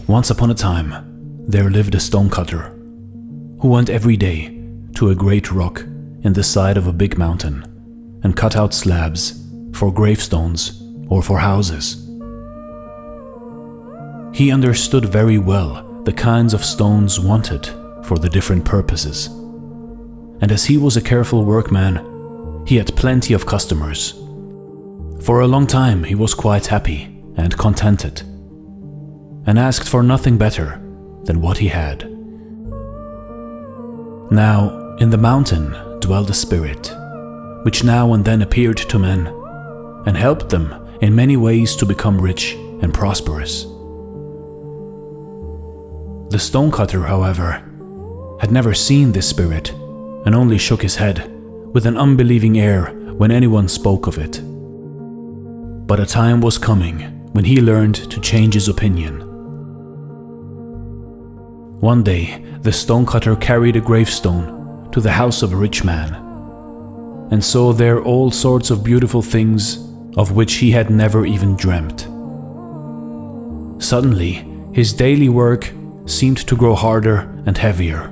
Once upon a time, there lived a stonecutter who went every day to a great rock in the side of a big mountain and cut out slabs for gravestones or for houses. He understood very well the kinds of stones wanted for the different purposes, and as he was a careful workman, he had plenty of customers. For a long time he was quite happy and contented, and asked for nothing better than what he had. Now, in the mountain dwelled a spirit, which now and then appeared to men, and helped them in many ways to become rich and prosperous. The stonecutter, however, had never seen this spirit, and only shook his head with an unbelieving air when anyone spoke of it. But a time was coming when he learned to change his opinion. One day, the stonecutter carried a gravestone to the house of a rich man, and saw there all sorts of beautiful things of which he had never even dreamt. Suddenly, his daily work seemed to grow harder and heavier,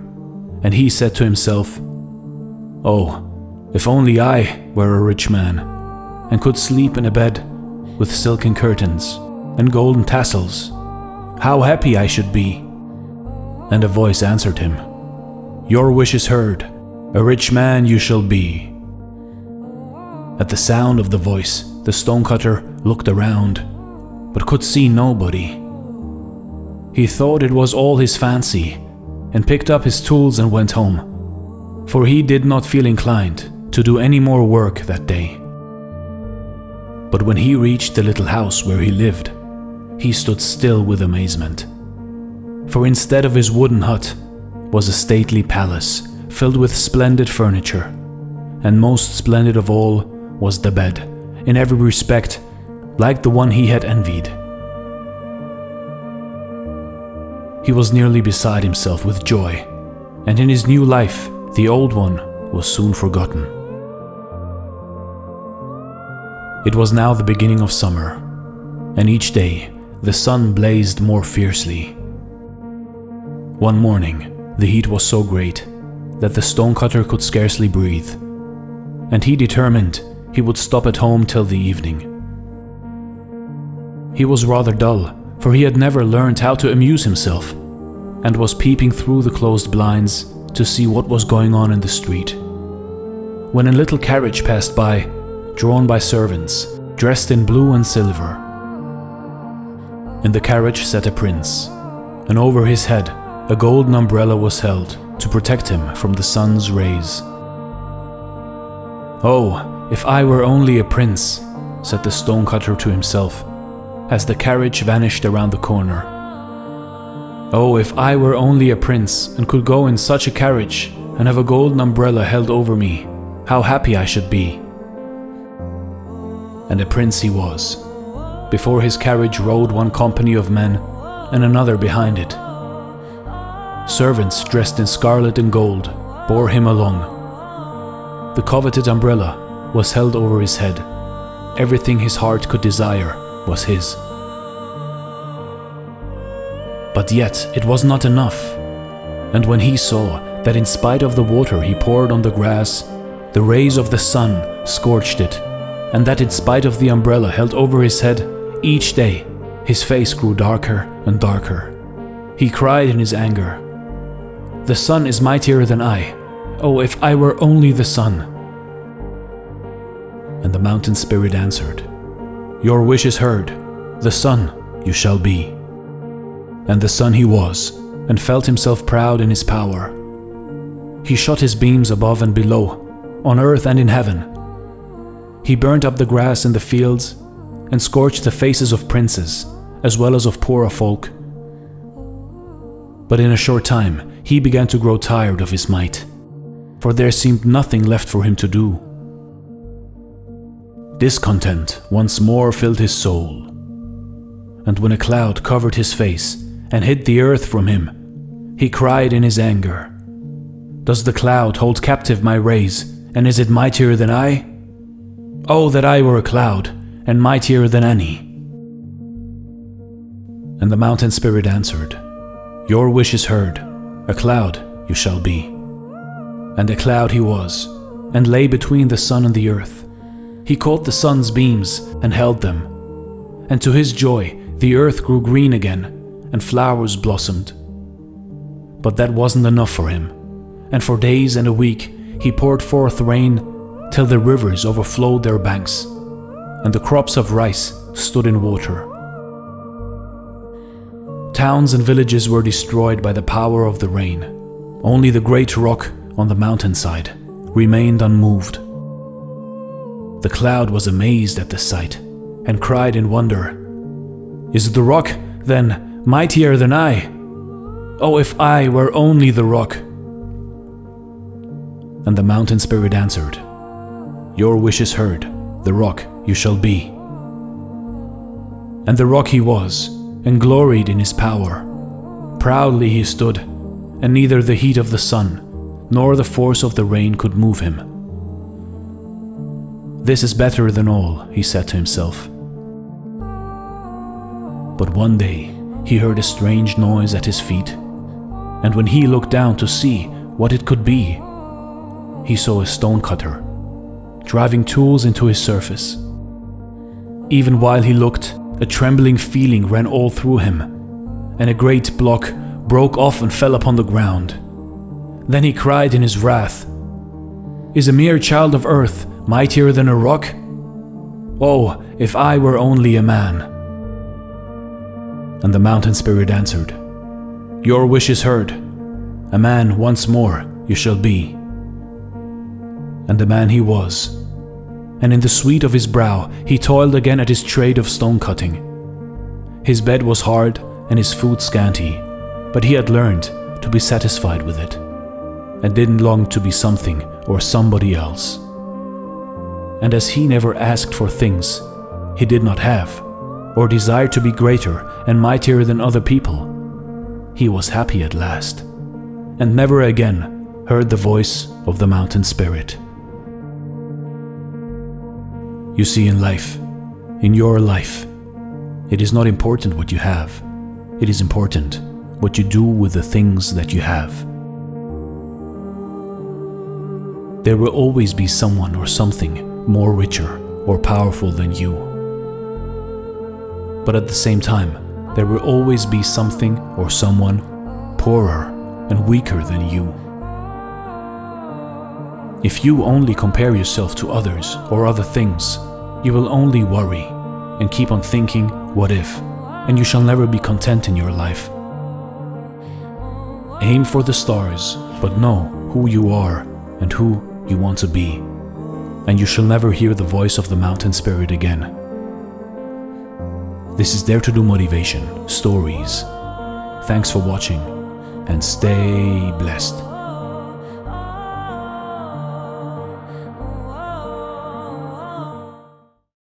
and he said to himself, "Oh, if only I were a rich man, and could sleep in a bed with silken curtains and golden tassels, how happy I should be." And a voice answered him, "Your wish is heard, a rich man you shall be." At the sound of the voice, the stonecutter looked around, but could see nobody. He thought it was all his fancy, and picked up his tools and went home, for he did not feel inclined to do any more work that day. But when he reached the little house where he lived, he stood still with amazement. For instead of his wooden hut was a stately palace filled with splendid furniture, and most splendid of all was the bed, in every respect like the one he had envied. He was nearly beside himself with joy, and in his new life the old one was soon forgotten. It was now the beginning of summer, and each day the sun blazed more fiercely. One morning, the heat was so great that the stonecutter could scarcely breathe, and he determined he would stop at home till the evening. He was rather dull, for he had never learned how to amuse himself, and was peeping through the closed blinds to see what was going on in the street, when a little carriage passed by, drawn by servants, dressed in blue and silver. In the carriage sat a prince, and over his head a golden umbrella was held to protect him from the sun's rays. "Oh, if I were only a prince," said the stonecutter to himself, as the carriage vanished around the corner. "Oh, if I were only a prince and could go in such a carriage and have a golden umbrella held over me, how happy I should be." And a prince he was. Before his carriage rode one company of men, and another behind it. Servants dressed in scarlet and gold bore him along. The coveted umbrella was held over his head. Everything his heart could desire was his. But yet it was not enough, and when he saw that in spite of the water he poured on the grass, the rays of the sun scorched it, and that in spite of the umbrella held over his head, each day his face grew darker and darker, he cried in his anger, "The sun is mightier than I. Oh, if I were only the sun." And the mountain spirit answered, "Your wish is heard, the sun you shall be." And the sun he was, and felt himself proud in his power. He shot his beams above and below, on earth and in heaven. He burnt up the grass in the fields, and scorched the faces of princes, as well as of poorer folk. But in a short time he began to grow tired of his might, for there seemed nothing left for him to do. Discontent once more filled his soul, and when a cloud covered his face and hid the earth from him, He cried in his anger, "Does the cloud hold captive my rays, and is it mightier than I? Oh, that I were a cloud, and mightier than any." And the mountain spirit answered, "Your wish is heard, a cloud you shall be." And a cloud he was, and lay between the sun and the earth. He caught the sun's beams and held them, and to his joy the earth grew green again, and flowers blossomed. But that wasn't enough for him, and for days and a week he poured forth rain till the rivers overflowed their banks, and the crops of rice stood in water. Towns and villages were destroyed by the power of the rain. Only the great rock on the mountainside remained unmoved. The cloud was amazed at the sight and cried in wonder, "Is the rock, then, mightier than I? Oh, if I were only the rock!" And the mountain spirit answered, "Your wish is heard, the rock you shall be." And the rock he was, and gloried in his power. Proudly he stood, and neither the heat of the sun nor the force of the rain could move him. "This is better than all," he said to himself. But one day he heard a strange noise at his feet, and when he looked down to see what it could be, he saw a stonecutter driving tools into his surface. Even while he looked, a trembling feeling ran all through him, and a great block broke off and fell upon the ground. Then he cried in his wrath, "Is a mere child of earth mightier than a rock? Oh, if I were only a man!" And the mountain spirit answered, "Your wish is heard, a man once more you shall be." And the man he was, and in the sweat of his brow he toiled again at his trade of stone cutting. His bed was hard and his food scanty, but he had learned to be satisfied with it, and didn't long to be something or somebody else. And as he never asked for things he did not have, or desired to be greater and mightier than other people, he was happy at last, and never again heard the voice of the mountain spirit. You see, in life, in your life, it is not important what you have. It is important what you do with the things that you have. There will always be someone or something more richer or powerful than you. But at the same time, there will always be something or someone poorer and weaker than you. If you only compare yourself to others or other things, you will only worry and keep on thinking, what if, and you shall never be content in your life. Aim for the stars, but know who you are and who you want to be, and you shall never hear the voice of the mountain spirit again. This is Dare to Do Motivation Stories. Thanks for watching, and stay blessed.